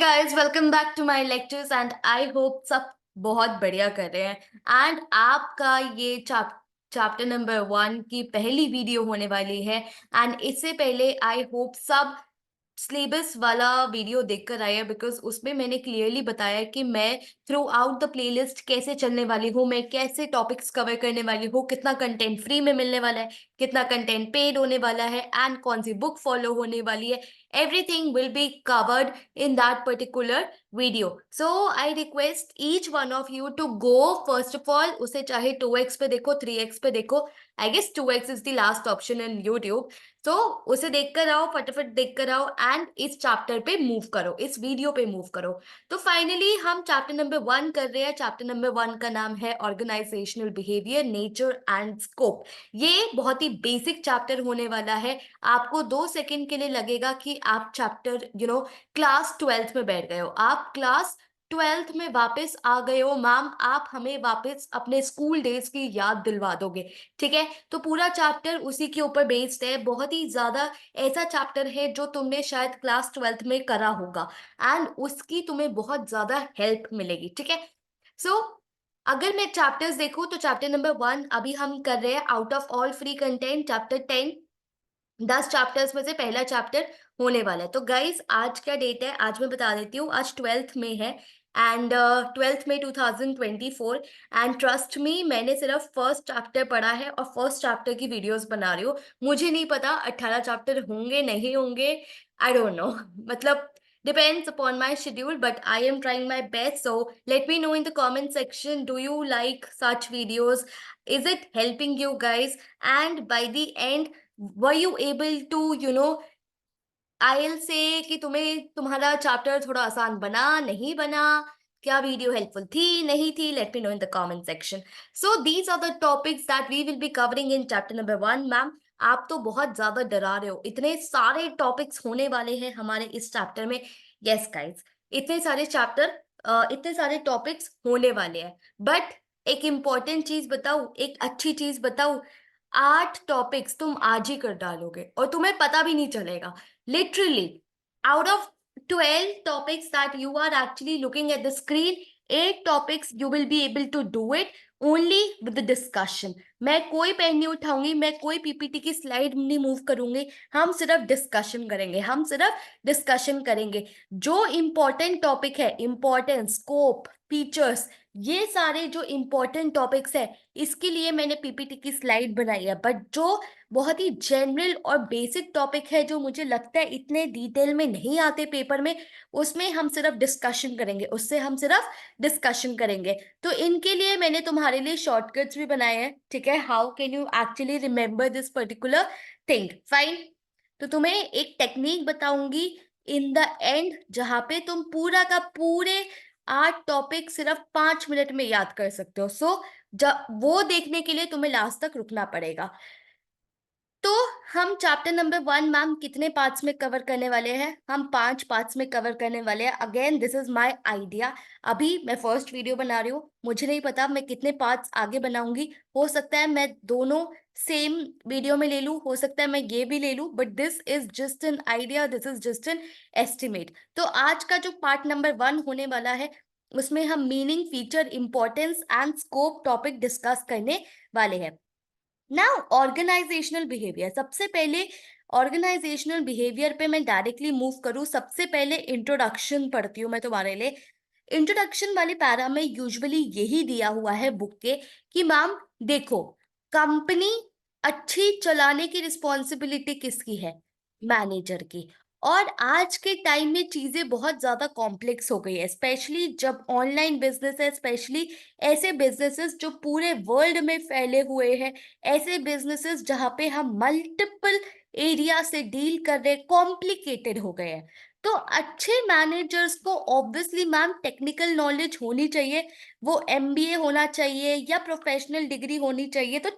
Guys, welcome back to my lectures and I hope सब बहुत बढ़िया कर रहे हैं। एंड आपका ये चैप्टर नंबर 1 की पहली वीडियो होने वाली है। एंड इससे पहले आई होप सब सिलेबस वाला वीडियो देखकर आया, बिकॉज उसमें मैंने क्लियरली बताया कि मैं थ्रू आउट द प्लेलिस्ट कैसे चलने वाली हूँ, मैं कैसे टॉपिक्स कवर करने वाली हूँ, कितना कंटेंट फ्री में मिलने वाला है, कितना कंटेंट पेड होने वाला है एंड कौन सी बुक फॉलो होने वाली है। Everything will be covered in that particular video. So I request each one of you to go first of all, उसे चाहे 2x पे देखो 3x पे देखो। I guess 2x is the last option in YouTube. तो उसे देखकर आओ, फटाफट देखकर आओ एंड इस चैप्टर पे मूव करो, इस वीडियो पे मूव करो। तो फाइनली हम चैप्टर नंबर 1 कर रहे हैं। चैप्टर नंबर 1 का नाम है organizational behaviour, nature and scope. ये बहुत ही बेसिक चैप्टर होने वाला है। आपको 2 सेकंड के लिए लगेगा कि आप चैप्टर क्लास 12th में बैठ गए हो, आप क्लास 12th में वापस आ गए हो। मैम, आप हमें वापस अपने स्कूल डेज की याद दिलवा दोगे, ठीक है? तो पूरा चैप्टर उसी के ऊपर बेस्ड है। बहुत ही ज्यादा ऐसा चैप्टर है जो तुमने शायद क्लास 12th में करा होगा एंड उसकी तुम्हें बहुत ज्यादा हेल्प मिलेगी, ठीक है? सो अगर मैं चैप्टर्स देखूं तो चैप्टर नंबर 1 अभी हम कर रहे हैं out of all free content, chapter 10। 10 chapters में से पहला चैप्टर होने वाला है। तो गाइज, आज क्या डेट है आज मैं बता देती हूँ। आज 12th में है एंड 12th में 2024। एंड ट्रस्ट मी, मैंने सिर्फ फर्स्ट चैप्टर पढ़ा है और फर्स्ट चैप्टर की वीडियोस बना रही हूँ। मुझे नहीं पता 18 चैप्टर होंगे नहीं होंगे, आई डोंट नो। मतलब depends upon my schedule, but I am trying my best. So let me know in the comment section, do you like such videos? Is it helping you guys? And by the end, were you able to I'll say कि तुम्हें तुम्हारा chapter थोड़ा आसान बना नहीं बना, क्या video helpful थी नहीं थी? Let me know in the comment section. So these are the topics that we will be covering in chapter number 1। Ma'am, आप तो बहुत ज्यादा डरा रहे हो, इतने सारे टॉपिक्स होने वाले हैं हमारे इस चैप्टर में। यस गाइस, इतने सारे चैप्टर, इतने सारे टॉपिक्स होने वाले हैं। बट एक इम्पॉर्टेंट चीज बताऊं, एक अच्छी चीज बताऊं, 8 टॉपिक्स तुम आज ही कर डालोगे और तुम्हें पता भी नहीं चलेगा। Literally, out of 12 topics that you are actually looking at the screen, 8 topics you will be able to do it only with the discussion. मैं कोई पेन नहीं उठाऊंगी, मैं कोई पीपीटी की स्लाइड नहीं मूव करूंगी, हम सिर्फ डिस्कशन करेंगे, हम सिर्फ डिस्कशन करेंगे। जो इंपॉर्टेंट टॉपिक है, इंपॉर्टेंट, स्कोप, फीचर्स, ये सारे जो इंपॉर्टेंट टॉपिक्स है, इसके लिए मैंने पीपीटी की स्लाइड बनाई है। बट जो बहुत ही जनरल और बेसिक टॉपिक है, जो मुझे लगता है इतने डिटेल में नहीं आते पेपर में, उसमें हम सिर्फ डिस्कशन करेंगे, उससे हम सिर्फ डिस्कशन करेंगे। तो इनके लिए मैंने तुम्हारे लिए शॉर्टकट्स भी बनाए हैं, ठीक है? How can you actually remember this particular thing? Fine. तो तुम्हें एक टेक्निक बताऊंगी इन द एंड, जहां पे तुम पूरा का पूरे 8 टॉपिक सिर्फ 5 मिनट में याद कर सकते हो। सो जब वो देखने के लिए तुम्हें लास्ट तक रुकना पड़ेगा। तो हम चैप्टर नंबर 1 मैम कितने पार्ट्स में कवर करने वाले हैं? हम 5 पार्ट्स में कवर करने वाले हैं। Again this is my idea. अभी मैं फर्स्ट वीडियो बना रही हूँ, मुझे नहीं पता मैं कितने पार्ट्स आगे बनाऊंगी। हो सकता है मैं दोनों सेम वीडियो में ले लूँ, हो सकता है मैं ये भी ले लूँ, but this is just an idea, this is just an estimate. तो आज का जो पार्ट नंबर 1 होने वाला है, उसमें हम meaning, feature, importance and scope topic discuss करने वाले हैं। नाउ ऑर्गेनाइजेशनल बिहेवियर, सबसे पहले ऑर्गेनाइजेशनल बिहेवियर पे मैं डायरेक्टली मूव करूँ, सबसे पहले इंट्रोडक्शन पढ़ती हूँ मैं तुम्हारे लिए। इंट्रोडक्शन वाले पैरा में यूजुअली यही दिया हुआ है बुक के कि मैम देखो, कंपनी अच्छी चलाने की रिस्पॉन्सिबिलिटी किसकी है? मैनेजर की। और आज के टाइम में चीजें बहुत ज्यादा कॉम्प्लेक्स हो गई है, स्पेशली जब ऑनलाइन बिजनेस है, स्पेशली ऐसे बिजनेसेस जो पूरे वर्ल्ड में फैले हुए हैं, ऐसे बिजनेसेस जहाँ पे हम मल्टीपल एरिया से डील कर रहे, कॉम्प्लिकेटेड हो गए हैं। तो अच्छे मैनेजर्स को ऑब्वियसली मैम टेक्निकल नॉलेज होनी चाहिए, वो एमबीए होना चाहिए या प्रोफेशनल डिग्री होनी चाहिए। तो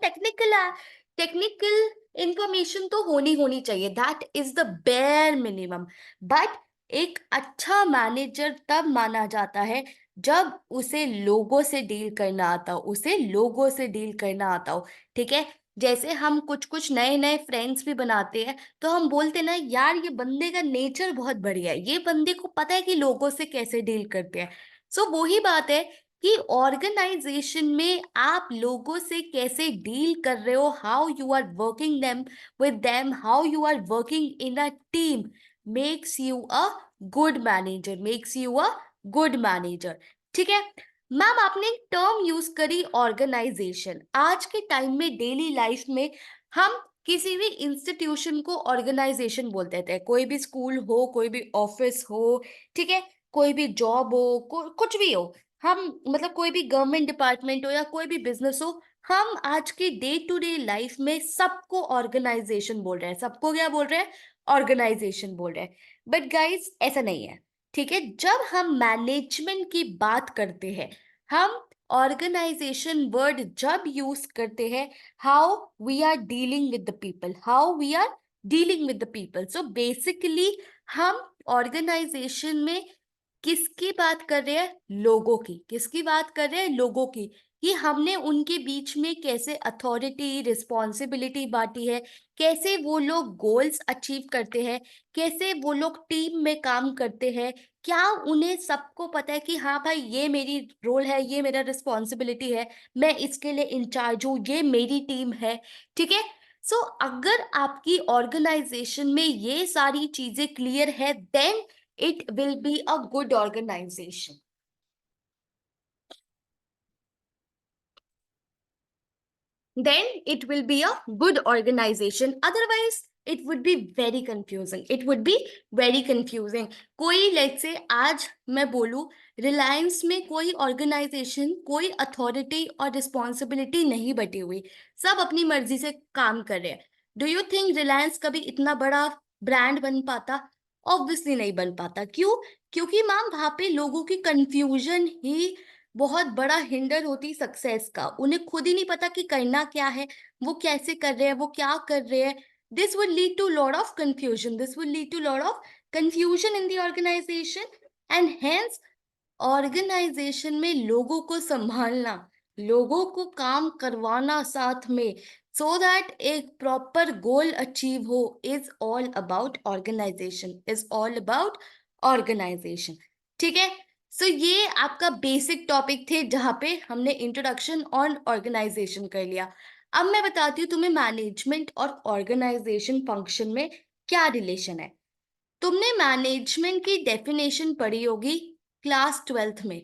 टेक्निकल इंफॉर्मेशन तो होनी होनी चाहिए, that is the bare minimum. But एक अच्छा मैनेजर तब माना जाता है जब उसे लोगों से डील करना आता हो, उसे लोगों से डील करना आता हो, ठीक है? जैसे हम कुछ कुछ नए नए फ्रेंड्स भी बनाते हैं तो हम बोलते हैं ना यार ये बंदे का नेचर बहुत बढ़िया है, ये बंदे को पता है कि लोगों से कैसे डील करते हैं। सो वही बात है कि ऑर्गेनाइजेशन में आप लोगों से कैसे डील कर रहे हो, how you are working them with them, how you are working in a team makes you a good manager, makes you a good manager. ठीक है मैम, आपने एक टर्म यूज करी ऑर्गेनाइजेशन। आज के टाइम में डेली लाइफ में हम किसी भी इंस्टीट्यूशन को ऑर्गेनाइजेशन बोल देते हैं, कोई भी स्कूल हो, कोई भी ऑफिस हो, ठीक है, कोई भी जॉब हो, कुछ भी हो, हम मतलब कोई भी गवर्नमेंट डिपार्टमेंट हो या कोई भी बिजनेस हो, हम आज के डे टू डे लाइफ में सबको ऑर्गेनाइजेशन बोल रहे हैं। सबको क्या बोल रहे हैं? ऑर्गेनाइजेशन बोल रहे हैं। बट गाइस ऐसा नहीं है। ठीक है, जब हम मैनेजमेंट की बात करते हैं, हम ऑर्गेनाइजेशन वर्ड जब यूज करते हैं, how we are dealing with the people, how we are dealing with the people. So basically हम ऑर्गेनाइजेशन में किसकी बात कर रहे हैं? लोगों की। किसकी बात कर रहे हैं? लोगों की। कि हमने उनके बीच में कैसे अथॉरिटी रिस्पॉन्सिबिलिटी बांटी है, कैसे वो लोग गोल्स अचीव करते हैं, कैसे वो लोग टीम में काम करते हैं, क्या उन्हें सबको पता है कि हाँ भाई ये मेरी रोल है, ये मेरा रिस्पॉन्सिबिलिटी है, मैं इसके लिए इंचार्ज हूँ, ये मेरी टीम है। ठीक है, सो अगर आपकी ऑर्गेनाइजेशन में ये सारी चीजें क्लियर है, then it will be a good organization. Then it will be a good organization. Otherwise it would be very confusing. It would be very confusing. कोई let's say आज मैं बोलूं रिलायंस में कोई ऑर्गेनाइजेशन, कोई अथॉरिटी और रिस्पॉन्सिबिलिटी नहीं बटी हुई, सब अपनी मर्जी से काम कर रहे हैं। डू यू थिंक रिलायंस कभी इतना बड़ा ब्रांड बन पाता? ऑब्वियसली नहीं बन पाता। क्यों? क्योंकि मैम वहां पे लोगों की कंफ्यूजन ही बहुत बड़ा हिंडर होती सक्सेस का। उन्हें खुद ही नहीं पता कि करना क्या है, वो कैसे कर रहे हैं, वो क्या कर रहे हैं। This would lead to lot of confusion, this would lead to lot of confusion in the organization. And hence organization में लोगों को संभालना, लोगों को काम करवाना साथ में, सो दैट एक प्रॉपर गोल अचीव हो, is all about organization, is all about organization. ठीक है, सो ये आपका बेसिक टॉपिक थे जहां पे हमने इंट्रोडक्शन ऑन ऑर्गेनाइजेशन कर लिया। अब मैं बताती हूँ तुम्हें मैनेजमेंट और ऑर्गेनाइजेशन फंक्शन में क्या रिलेशन है। तुमने मैनेजमेंट की डेफिनेशन पढ़ी होगी क्लास 12th में।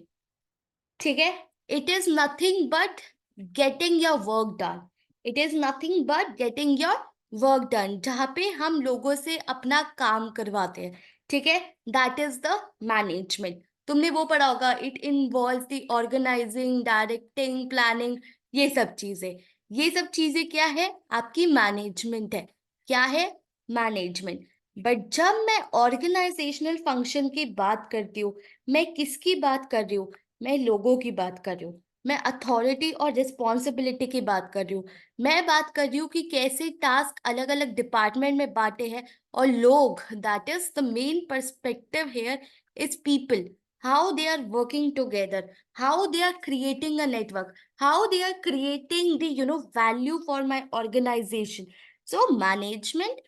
ठीक है, it is nothing but getting your work done, it is nothing but getting your work done, जहां पे हम लोगों से अपना काम करवाते हैं। ठीक है, दैट इज द मैनेजमेंट। तुमने वो पढ़ा होगा, it involve the organizing, directing, planning, ये सब चीजें। ये सब चीजें क्या है? आपकी मैनेजमेंट है। क्या है? मैनेजमेंट। बट जब मैं ऑर्गेनाइजेशनल फंक्शन की बात करती हूँ, मैं किसकी बात कर रही हूँ? मैं लोगों की बात कर रही हूँ, मैं अथॉरिटी और रिस्पॉन्सिबिलिटी की बात कर रही हूँ। मैं बात कर रही हूँ कि कैसे टास्क अलग अलग डिपार्टमेंट में बांटे हैं, और लोग, that is the main perspective here, is people, how they are working together, how they are creating a network, how they are creating the value for my organization. So management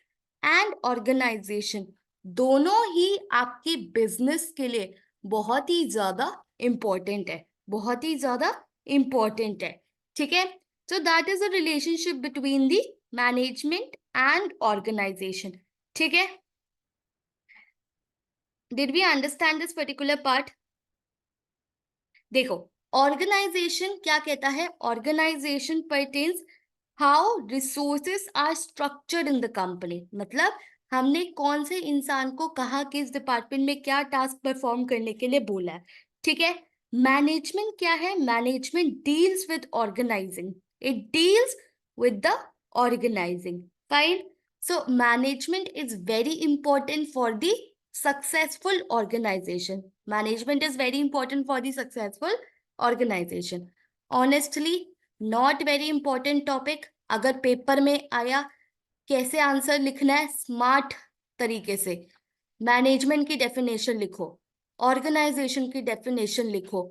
and organization दोनों ही आपके business के लिए बहुत ही ज्यादा important है, बहुत ही ज्यादा इंपॉर्टेंट है। ठीक है, so that is a relationship between the management and organization. ठीक है, did we understand this particular part? देखो, ऑर्गेनाइजेशन क्या कहता है? Organization pertains how resources are structured in the company. मतलब हमने कौन से इंसान को कहा किस डिपार्टमेंट में क्या टास्क परफॉर्म करने के लिए बोला है। ठीक है, मैनेजमेंट क्या है? Management deals with organizing, it deals with the organizing. Fine, so management is very important for the successful organization. Management is very important for the successful organization. Honestly, not very important topic. अगर paper में आया, कैसे answer लिखना है smart तरीके से, management की definition लिखो, ऑर्गेनाइजेशन की डेफिनेशन लिखो,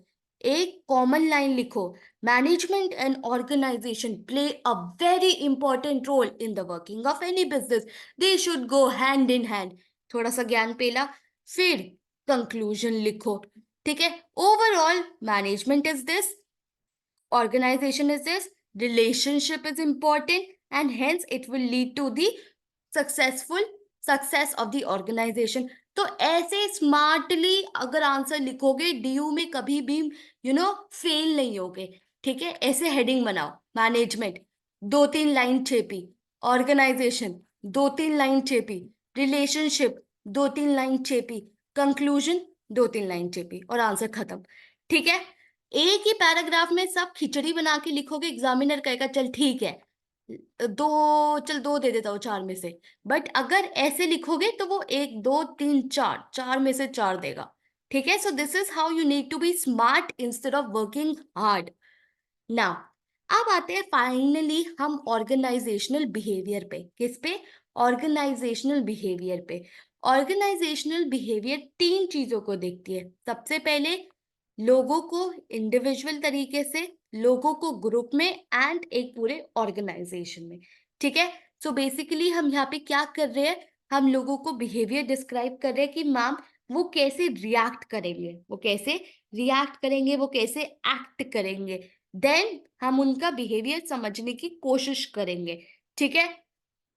एक कॉमन लाइन लिखो, management and organization play a very important role in the working of any business, they should go hand in hand. थोड़ा सा ज्ञान पेला, फिर कंक्लूजन लिखो, ठीक है। Overall management is this, organization is this, relationship is important, and hence it will lead to the successful success of the organization। तो ऐसे स्मार्टली अगर आंसर लिखोगे डीयू में कभी भी फेल नहीं होगे, ठीक है। ऐसे हेडिंग बनाओ, मैनेजमेंट 2-3 लाइन छेपी, ऑर्गेनाइजेशन 2-3 लाइन छेपी, रिलेशनशिप 2-3 लाइन छेपी, कंक्लूजन 2-3 लाइन छेपी और आंसर खत्म, ठीक है। एक ही पैराग्राफ में सब खिचड़ी बना के लिखोगे, एग्जामिनर कहेगा चल ठीक है, दो दे देता हूँ 4 में से। बट अगर ऐसे लिखोगे तो वो 1 2 3 4, 4 में से 4 देगा, ठीक है। So this is how you need to be smart instead of working hard. Now अब आते हैं फाइनली हम ऑर्गेनाइजेशनल बिहेवियर पे। किस पे? ऑर्गेनाइजेशनल बिहेवियर पे। ऑर्गेनाइजेशनल बिहेवियर 3 चीजों को देखती है। सबसे पहले लोगों को इंडिविजुअल तरीके से, लोगों को ग्रुप में, एंड एक पूरे ऑर्गेनाइजेशन में, ठीक है। सो बेसिकली हम यहाँ पे क्या कर रहे हैं, हम लोगों को बिहेवियर डिस्क्राइब कर रहे हैं कि मैम वो कैसे रिएक्ट करेंगे, वो कैसे रिएक्ट करेंगे, वो कैसे एक्ट करेंगे। देन हम उनका बिहेवियर समझने की कोशिश करेंगे, ठीक है।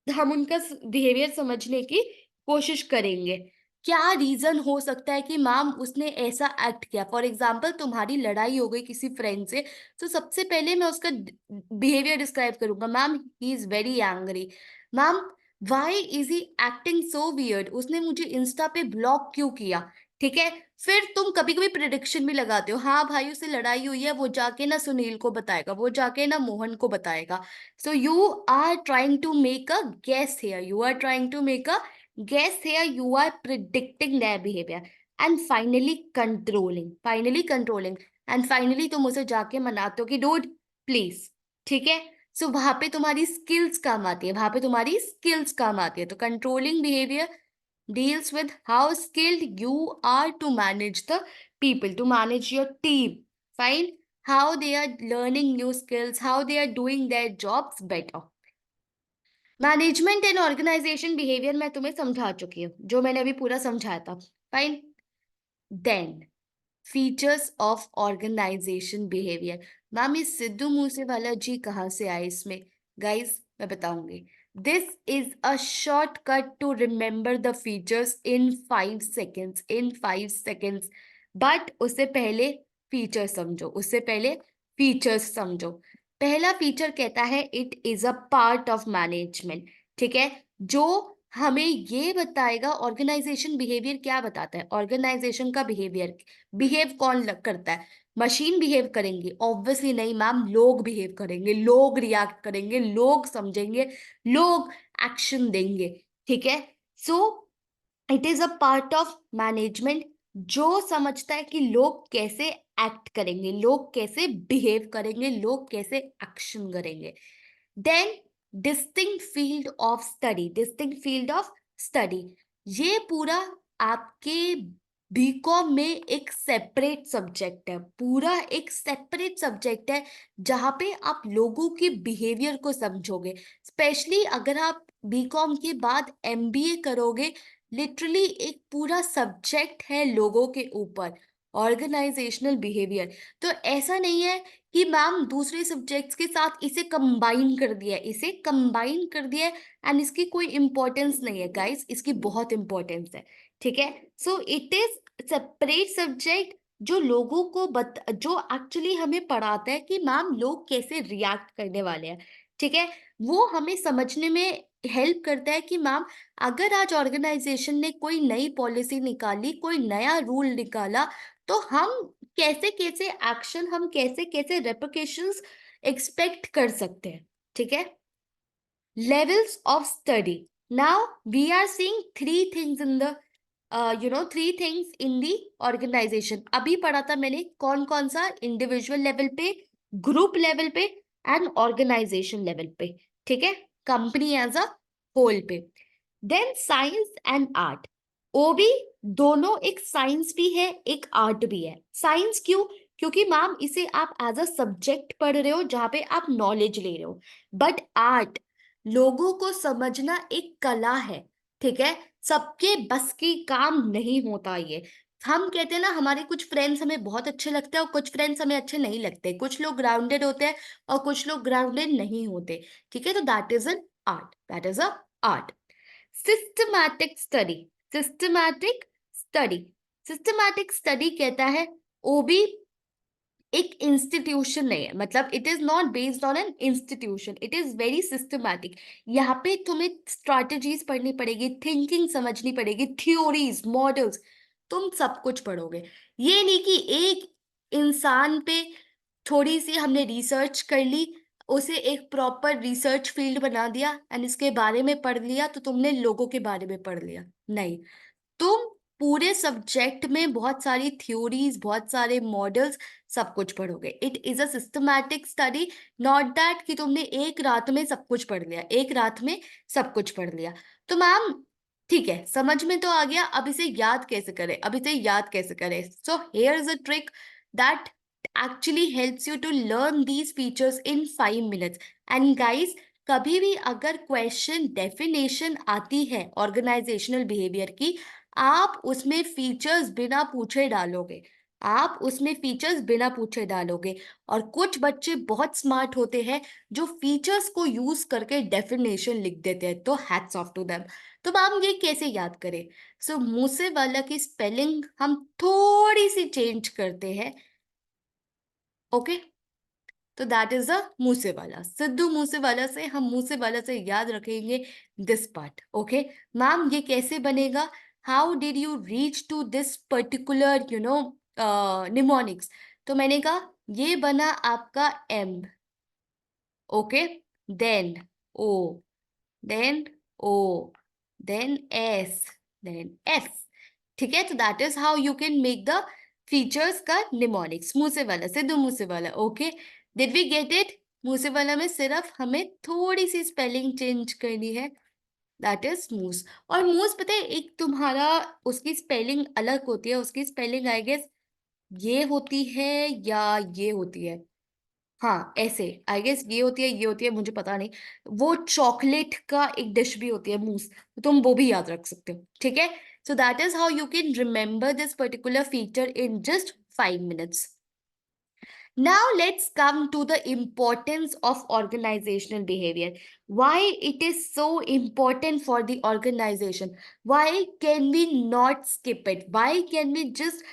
हम उनका बिहेवियर समझने की कोशिश करेंगे। क्या रीजन हो सकता है कि मैम उसने ऐसा एक्ट किया। फॉर एग्जाम्पल तुम्हारी लड़ाई हो गई किसी फ्रेंड से, तो सबसे पहले मैं उसका बिहेवियर डिस्क्राइब करूंगा, ma'am he is very angry, ma'am Y is he acting so weird, उसने मुझे इंस्टा पे ब्लॉक क्यों किया, ठीक है। फिर तुम कभी कभी प्रिडिक्शन भी लगाते हो, हाँ भाई उससे लड़ाई हुई है, वो जाके ना सुनील को बताएगा, वो जाके ना मोहन को बताएगा। So you are trying to make a guess here. You are trying to make a guess here. You are predicting their behavior. And finally controlling. Finally controlling. And finally तुम उसे जाके मनाते हो कि dude please, ठीक है। सो वहां पे तुम्हारी स्किल्स काम आती है, वहां पे तुम्हारी स्किल्स काम आती है। तो controlling behaviour deals with how skilled you are to manage the people, to manage your team. Fine. How they are learning new skills, how they are doing their jobs better. Management and organization behaviour मैं तुम्हें समझा चुकी हूँ, जो मैंने अभी पूरा समझाया था। Fine. Then features of organization behaviour. Ma'am ये सिद्धू मूसेवाला जी कहाँ से आए इसमें? गाइस मैं बताऊंगी। This is a shortcut to remember the features in 5 seconds, in 5 seconds. But उससे पहले फीचर्स समझो, उससे पहले फीचर्स समझो। पहला फीचर कहता है it is a part of management, ठीक है। जो हमें ये बताएगा ऑर्गेनाइजेशन बिहेवियर क्या बताता है। ऑर्गेनाइजेशन का बिहेवियर, बिहेव कौन करता है? मशीन बिहेव करेंगी? ऑब्वियसली नहीं मैम, लोग बिहेव करेंगे, लोग रिएक्ट करेंगे, लोग समझेंगे, लोग एक्शन देंगे, ठीक है। So it is a part of management जो समझता है कि लोग कैसे एक्ट करेंगे, लोग कैसे बिहेव करेंगे, लोग कैसे एक्शन करेंगे। Then distinct field of study, distinct field of study, ये पूरा आपके बीकॉम में एक सेपरेट सब्जेक्ट है, पूरा एक सेपरेट सब्जेक्ट है जहाँ पे आप लोगों के बिहेवियर को समझोगे। स्पेशली अगर आप बीकॉम के बाद एमबीए करोगे, लिटरली एक पूरा सब्जेक्ट है लोगों के ऊपर, ऑर्गेनाइजेशनल बिहेवियर। तो ऐसा नहीं है कि मैम दूसरे सब्जेक्ट्स के साथ इसे कंबाइन कर दिया है, इसे कंबाइन कर दिया है एंड इसकी कोई इंपॉर्टेंस नहीं है गाइस, इसकी बहुत इंपॉर्टेंस है, ठीक है। So it is separate subject जो लोगों को जो एक्चुअली हमें पढ़ाता है कि मैम लोग कैसे रिएक्ट करने वाले हैं, ठीक है। वो हमें समझने में हेल्प करता है कि मैम अगर आज ऑर्गेनाइजेशन ने कोई नई पॉलिसी निकाली, कोई नया रूल निकाला, तो हम कैसे कैसे एक्शन, हम कैसे कैसे रेपरकशंस एक्सपेक्ट कर सकते हैं, ठीक है। Levels of study. Now we are seeing 3 things in the 3 things in the organization. अभी पढ़ा था मैंने कौन कौन सा, इंडिविजुअल लेवल पे, ग्रुप लेवल पे एंड ऑर्गेनाइजेशन लेवल पे, ठीक है, कंपनी एज अ होल पे। देन साइंस एंड आर्ट, वो भी दोनों, एक साइंस भी है एक आर्ट भी है। साइंस क्यों? क्योंकि मैम इसे आप एज अ सब्जेक्ट पढ़ रहे हो जहाँ पे आप नॉलेज ले रहे हो। बट आर्ट लोगों को समझना एक कला है, ठीक है। सबके बस की काम नहीं होता ये। हम कहते हैं ना, हमारे कुछ फ्रेंड्स हमें बहुत अच्छे लगते हैं और कुछ फ्रेंड्स हमें अच्छे नहीं लगते। कुछ लोग ग्राउंडेड होते हैं और कुछ लोग ग्राउंडेड नहीं होते, ठीक है। तो that is an art, that is a art. Systematic study, systematic study, systematic study कहता है वो भी एक इंस्टीट्यूशन नहीं है, मतलब it is not based on an institution, it is very systematic. यहाँ पे तुम्हें स्ट्रैटेजीज पढ़नी पड़ेगी, थिंकिंग समझनी पड़ेगी, थ्योरीज, मॉडल्स, तुम सब कुछ पढ़ोगे। ये नहीं कि एक इंसान पे थोड़ी सी हमने रिसर्च कर ली, उसे एक प्रॉपर रिसर्च फील्ड बना दिया एंड इसके बारे में पढ़ लिया तो तुमने लोगों के बारे में पढ़ लिया। नहीं, तुम पूरे सब्जेक्ट में बहुत सारी थ्योरीज, बहुत सारे मॉडल्स, सब कुछ पढ़ोगे। It is a systematic study, not that कि तुमने एक रात में सब कुछ पढ़ लिया, एक रात में सब कुछ पढ़ लिया। तो मैम ठीक है, समझ में तो आ गया, अब इसे याद कैसे करें, अब इसे याद कैसे करें। So here is a trick that actually helps you to learn these features in 5 minutes. And guys, कभी भी अगर क्वेश्चन डेफिनेशन आती है ऑर्गेनाइजेशनल बिहेवियर की, आप उसमें फीचर्स बिना पूछे डालोगे, आप उसमें फीचर्स बिना पूछे डालोगे। और कुछ बच्चे बहुत स्मार्ट होते हैं जो फीचर्स को यूज करके डेफिनेशन लिख देते हैं, तो हैट्स ऑफ टू देम। तो मैम ये कैसे याद करें? सो मूसे वाला की स्पेलिंग हम थोड़ी सी चेंज करते हैं, ओके। तो दैट इज अ मूसेवाला, सिद्धू मूसेवाला से हम मूसेवाला से याद रखेंगे दिस पार्ट, ओके। मैम ये कैसे बनेगा? How did you reach to this particular mnemonics? तो मैंने कहा ये बना आपका M, okay, then O, then O, then S, then F, ठीक है। तो that is how you can make the features का mnemonics, Moosewala, Sidhu Moosewala, okay. Did we get it? Moosewala में सिर्फ हमें थोड़ी सी स्पेलिंग चेंज करनी है, दैट इज मूस। और मूस पता है, एक तुम्हारा उसकी स्पेलिंग अलग होती है, उसकी स्पेलिंग आई गेस ये होती है या ये होती है, हाँ ऐसे आई गेस ये होती है, ये होती है, मुझे पता नहीं। वो चॉकलेट का एक डिश भी होती है मूस, तो तुम वो भी याद रख सकते हो, ठीक है। So that is how you can remember this particular feature in just 5 minutes. Now let's come to the importance of organizational behavior. Why it is so important for the organization? Why can we not skip it? Why can we just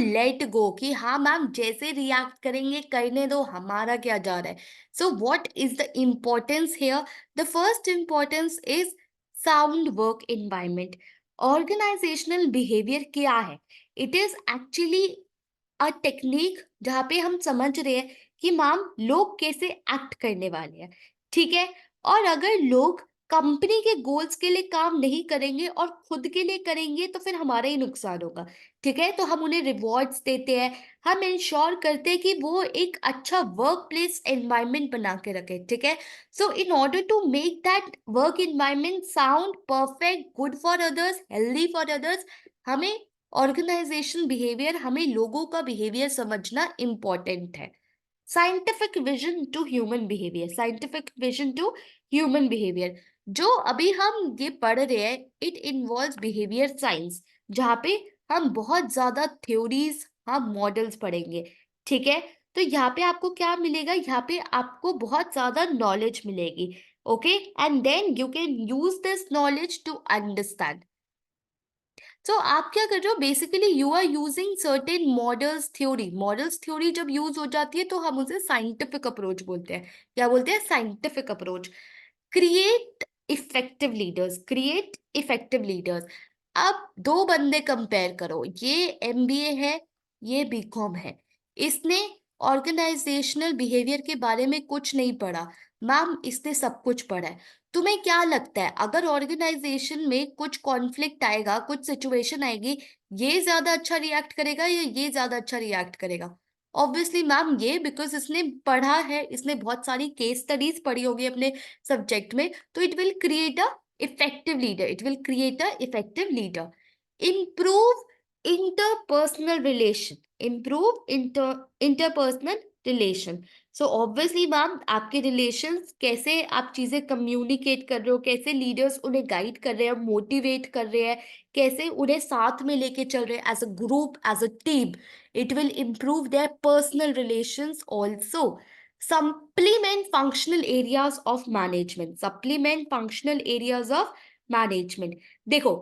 let go कि हाँ ma'am जैसे react करेंगे करने दो, हमारा क्या जा रहा है? So what is the importance here? The first importance is sound work environment. Organizational behavior क्या है? It is actually a technique जहाँ पे हम समझ रहे हैं कि मैम लोग कैसे एक्ट करने वाले हैं, ठीक है। और अगर लोग कंपनी के गोल्स के लिए काम नहीं करेंगे और खुद के लिए करेंगे तो फिर हमारा ही नुकसान होगा, ठीक है। तो हम उन्हें रिवॉर्ड्स देते हैं, हम इंश्योर करते हैं कि वो एक अच्छा वर्क प्लेस एनवायरनमेंट बना के रखे, ठीक है। So in order to make that work environment sound perfect, good for others, healthy for others, हमें ऑर्गेनाइजेशन बिहेवियर, हमें लोगों का बिहेवियर समझना इंपॉर्टेंट है। Scientific vision to human behaviour, scientific vision to human behaviour जो अभी हम ये पढ़ रहे हैं, इट इन्वॉल्व्स बिहेवियर साइंस, जहाँ पे हम बहुत ज्यादा थ्योरीज, हम मॉडल्स पढ़ेंगे, ठीक है। तो यहाँ पे आपको क्या मिलेगा? यहाँ पे आपको बहुत ज्यादा नॉलेज मिलेगी, okay, and then you can use this knowledge to understand. तो आप क्या कर रहे हो? Basically you are using certain models theory. Models theory जब यूज हो जाती है तो हम उसे साइंटिफिक अप्रोच बोलते हैं। क्या बोलते हैं? Scientific approach. Create effective leaders, create effective leaders. अब दो बंदे कंपेयर करो, ये एमबीए है, ये बीकॉम है। इसने ऑर्गेनाइजेशनल बिहेवियर के बारे में कुछ नहीं पढ़ा, मैम इसने सब कुछ पढ़ा है। तुम्हें क्या लगता है अगर ऑर्गेनाइजेशन में कुछ कॉन्फ्लिक्ट आएगा, कुछ सिचुएशन आएगी, ये ज्यादा अच्छा रिएक्ट करेगा या ये ज्यादा अच्छा रिएक्ट करेगा? ऑब्वियसली मैम ये, बिकॉज इसने पढ़ा है, इसने बहुत सारी केस स्टडीज पढ़ी होगी अपने सब्जेक्ट में, तो it will create a effective leader, it will create a effective leader. Improve interpersonal relation, improve interpersonal relation. So obviously ma'am आपके रिलेशंस कैसे आप चीजें कम्युनिकेट कर रहे हो, कैसे लीडर्स उन्हें गाइड कर रहे हैं, मोटिवेट कर रहे हैं, कैसे उन्हें साथ में लेके चल रहे हैं as a group, as a team, it will improve their personal relations also. Supplement functional areas of management, supplement functional areas of management. देखो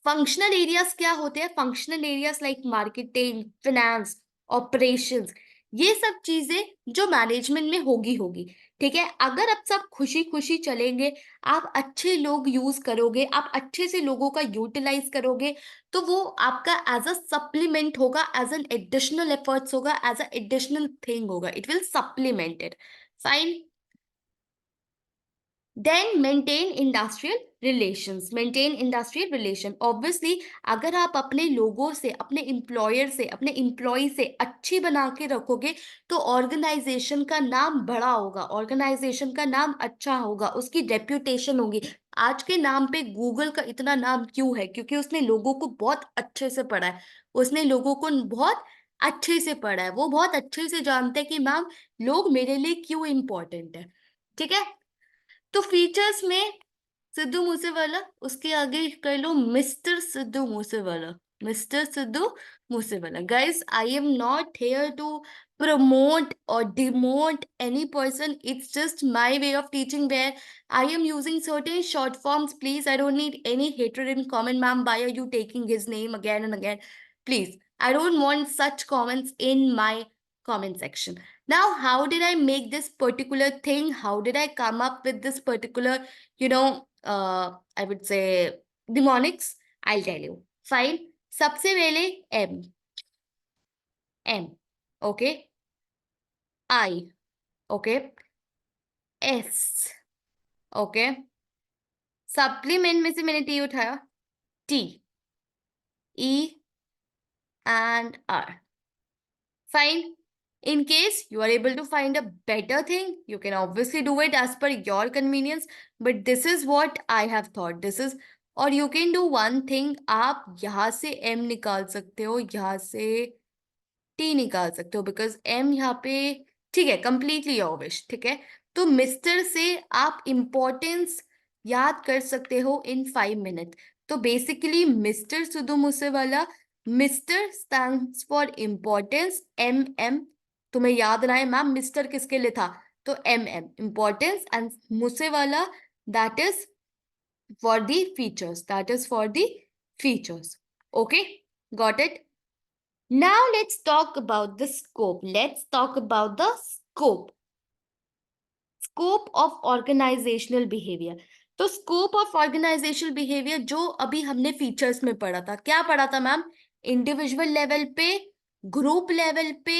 फंक्शनल एरियाज क्या होते हैं? Functional areas like marketing, finance, operations, ये सब चीजें जो management में होगी, ठीक है। अगर आप सब खुशी खुशी चलेंगे, आप अच्छे लोग यूज करोगे, आप अच्छे से लोगों का यूटिलाइज करोगे, तो वो आपका एज अ सप्लीमेंट होगा, एज एन एडिशनल एफर्ट्स होगा, एज अ एडिशनल थिंग होगा, it will supplement it. Fine. Then maintain industrial relations, maintain industrial relation. Obviously अगर आप अपने लोगों से, अपने एम्प्लॉयर से, अपने एम्प्लॉय से अच्छी बना के रखोगे, तो ऑर्गेनाइजेशन का नाम बड़ा होगा, ऑर्गेनाइजेशन का नाम अच्छा होगा, उसकी रेप्यूटेशन होगी। आज के नाम पे गूगल का इतना नाम क्यों है? क्योंकि उसने लोगों को बहुत अच्छे से पढ़ा है, उसने लोगों को बहुत अच्छे से पढ़ा है, वो बहुत अच्छे से जानते हैं कि मैम लोग मेरे लिए क्यों इंपॉर्टेंट है, ठीक है। तो फीचर्स में सिद्धू मूसेवाला, उसके आगे कर लो mister Sidhu Moosewala, mister Sidhu Moosewala. Guys, I am not here to promote or demote any person. It's just my way of teaching where I am using certain short forms. Please, I don't need any hatred in comment. Ma'am, why are you taking his name again and again? Please, I don't want such comments in my comment section. Now, how did I make this particular thing? How did I come up with this particular, I would say demonics? I'll tell you. Fine. सबसे पहले M, M, okay, I, okay, S, okay, supplement में से मैंने T उठाया, T, E and R. Fine. In case you are able to find a better thing, you can obviously do it as per your convenience. But this is what I have thought. This is, और you can do one thing. आप यहाँ से M निकाल सकते हो, यहाँ से T निकाल सकते हो, बिकॉज M यहाँ पे, ठीक है, कंप्लीटली योर विश, ठीक है। तो मिस्टर से आप इम्पोर्टेंस याद कर सकते हो इन 5 मिनट। तो basically mister Sidhu Moosewala, mister stands for importance, M M, तुम्हें याद रहा है मैम मिस्टर किसके लिए था, तो M M importance, and Moosewala that is for the features, that is for the features. Okay, got it. Now let's talk about the scope. Let's talk about the scope. Scope of organizational behavior. तो scope of organisational behaviour जो अभी हमने features में पढ़ा था, क्या पढ़ा था मैम? इंडिविजुअल लेवल पे, ग्रुप लेवल पे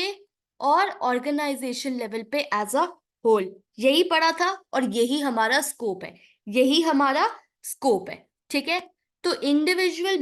और ऑर्गेनाइजेशन लेवल पे एज अ होल, यही पढ़ा था और यही हमारा स्कोप है, यही हमारा स्कोप है, ठीक है। तो इंडिविजुअल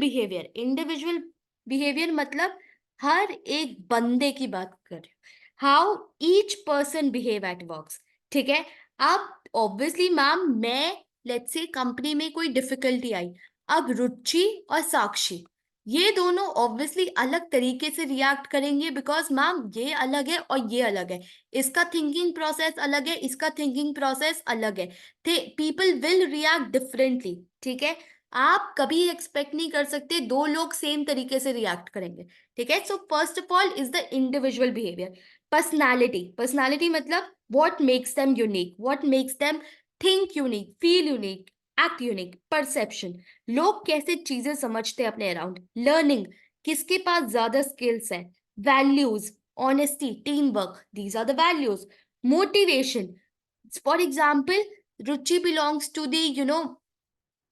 बिहेवियर मतलब हर एक बंदे की बात कर रहे हो, how each person behave at works, ठीक है। अब ऑब्वियसली मैम मैं, लेट्स से कंपनी में कोई डिफिकल्टी आई, अब रुचि और साक्षी ये दोनों ऑब्वियसली अलग तरीके से रिएक्ट करेंगे, बिकॉज मैम ये अलग है और ये अलग है, इसका थिंकिंग प्रोसेस अलग है, इसका थिंकिंग प्रोसेस अलग है, पीपल विल रिएक्ट डिफरेंटली, ठीक है। आप कभी एक्सपेक्ट नहीं कर सकते दो लोग सेम तरीके से रिएक्ट करेंगे, ठीक है। So first of all is the individual behaviour. Personality मतलब what makes them unique, what makes them think unique, feel unique, act unique, perception, लोग कैसे चीजें समझते हैं अपने अराउंड, लर्निंग, किसके पास ज्यादा स्किल्स है, values, honesty, team work, these are the values, motivation, for example Ruchi belongs to the,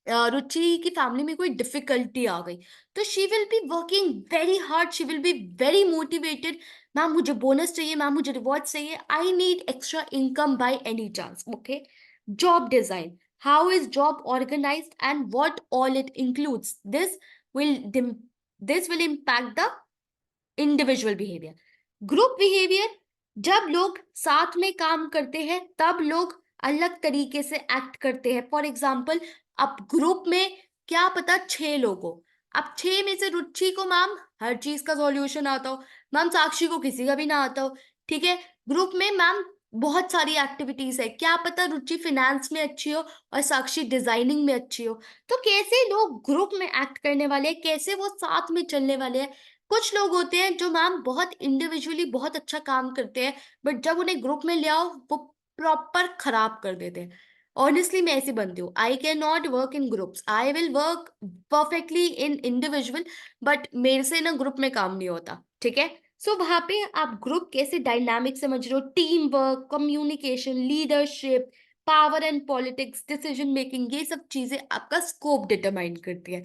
Ruchi की फैमिली में कोई डिफिकल्टी आ गई, तो she will be working very hard, she will be very motivated, ma'am मुझे बोनस चाहिए, मैम मुझे रिवॉर्ड चाहिए, I need extra income by any chance, okay. Job design, how is job organised and what all it includes, will this will impact the individual behaviour. Group behaviour, जब लोग साथ में काम करते हैं तब लोग अलग तरीके से एक्ट करते हैं, फॉर एग्जाम्पल अब ग्रुप में क्या पता 6 लोग हो, अब 6 में से रुचि को मैम हर चीज का सॉल्यूशन आता हो, मैम साक्षी को किसी का भी ना आता हो, ठीक है। ग्रुप में मैम बहुत सारी एक्टिविटीज है, क्या पता रुचि फिनेंस में अच्छी हो और साक्षी डिजाइनिंग में अच्छी हो, तो कैसे लोग ग्रुप में एक्ट करने वाले हैं, कैसे वो साथ में चलने वाले हैं। कुछ लोग होते हैं जो मैम बहुत इंडिविजुअली बहुत अच्छा काम करते हैं, बट जब उन्हें ग्रुप में ले आओ वो प्रॉपर खराब कर देते हैं। ऑनेस्टली मैं ऐसी बनती हूँ, I can not work in groups, I will work perfectly in individual, but मेरे से ना ग्रुप में काम नहीं होता, ठीक है। सो वहां पे आप ग्रुप कैसे डायनामिक समझ रहे हो, team work, communication, leadership, power and politics, decision making, ये सब चीजें आपका स्कोप डिटरमाइन करती है।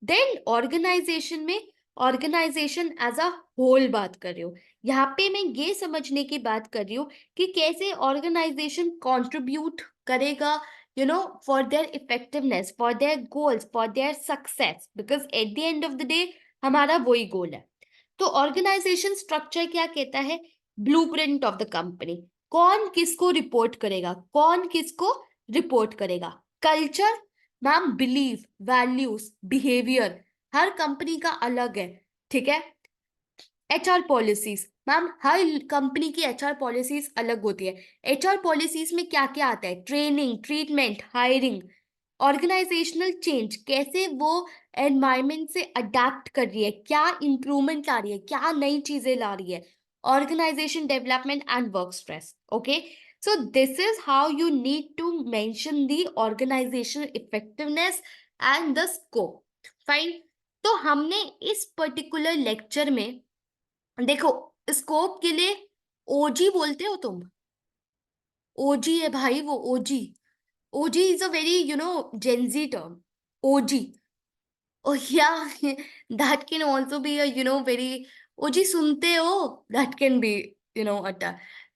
देन ऑर्गेनाइजेशन में, ऑर्गेनाइजेशन एज अ होल बात कर रही हूँ, यहाँ पे मैं ये समझने की बात कर रही हूँ कि कैसे ऑर्गेनाइजेशन कंट्रीब्यूट करेगा, you know, for their effectiveness, for their goals, for their success, because at the end of the day हमारा वही गोल है। तो ऑर्गेनाइजेशन स्ट्रक्चर क्या कहता है, ब्लूप्रिंट ऑफ द कंपनी, कौन किसको रिपोर्ट करेगा, कौन किसको रिपोर्ट करेगा। Culture ma'am, believe, values, behaviour, हर कंपनी का अलग है, ठीक है। एचआर पॉलिसीज मैम, हर कंपनी की एचआर पॉलिसीज अलग होती है। एचआर पॉलिसीज में क्या क्या आता है, training, treatment, hiring. Organizational change, कैसे वो एनवायरमेंट से अडेप्ट कर रही है, क्या इंप्रूवमेंट ला रही है, क्या नई चीजें ला रही है। Organization development and work stress, okay. So this is how you need to mention the organization effectiveness and the scope, fine. तो हमने इस पर्टिकुलर लेक्चर में, देखो, स्कोप के लिए ओजी बोलते हो तुम, ओजी है भाई वो, OG. OG is a very, you know, Gen Z term, OG. Oh yeah, that can also be a, you know, very, ओजी सुनते हो, that can be, you know, a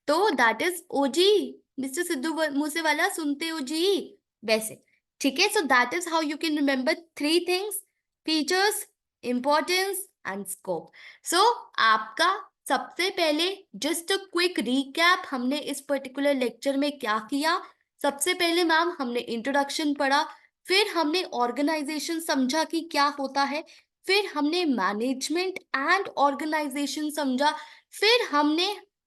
तो that is OG, mister Sidhu Moosewala सुनते हो जी, वैसे, ठीक है। So that is how you can remember three things, features, importance and scope. सो आपका सबसे पहले जस्ट अ क्विक रीकैप, हमने इस पर्टिकुलर लेक्चर में क्या किया। सबसे पहले मैम हमने इंट्रोडक्शन पढ़ा, फिर हमने ऑर्गेनाइजेशन समझा कि क्या होता है, फिर हमने मैनेजमेंट एंड ऑर्गेनाइजेशन समझा, फिर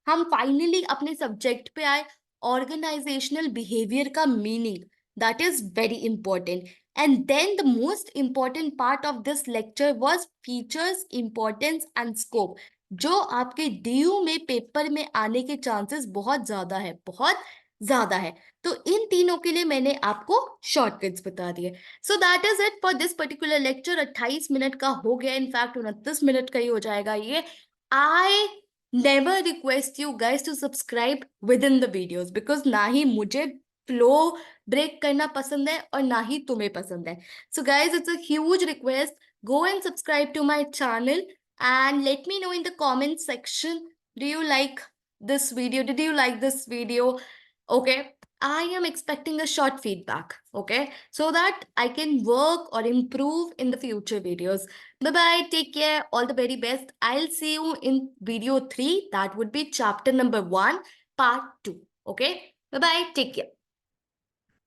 हम फाइनली अपने सब्जेक्ट पे आए, ऑर्गेनाइजेशनल बिहेवियर का meaning, that is very important. And then the most important part of this lecture was features, importance and scope, जो आपके डीयू में पेपर में आने के चांसेस बहुत ज्यादा है, बहुत ज्यादा है। तो इन तीनों के लिए मैंने आपको शॉर्टकट्स बता दिए। सो that is it for this particular lecture. 28 minute का हो गया, इनफैक्ट 29 मिनट का ही हो जाएगा ये। I never request you guys to subscribe within the videos, because ना ही मुझे फ्लो ब्रेक करना पसंद है और ना ही तुम्हें पसंद है। So guys, it's a huge request, go and subscribe to my channel and let me know in the comment section, do you like this video, did you like this video, okay. I am expecting a short feedback, okay, so that I can work or improve in the future videos. Bye bye, take care, all the very best. I'll see you in video 3, that would be chapter number 1 part 2, okay. Bye bye, take care.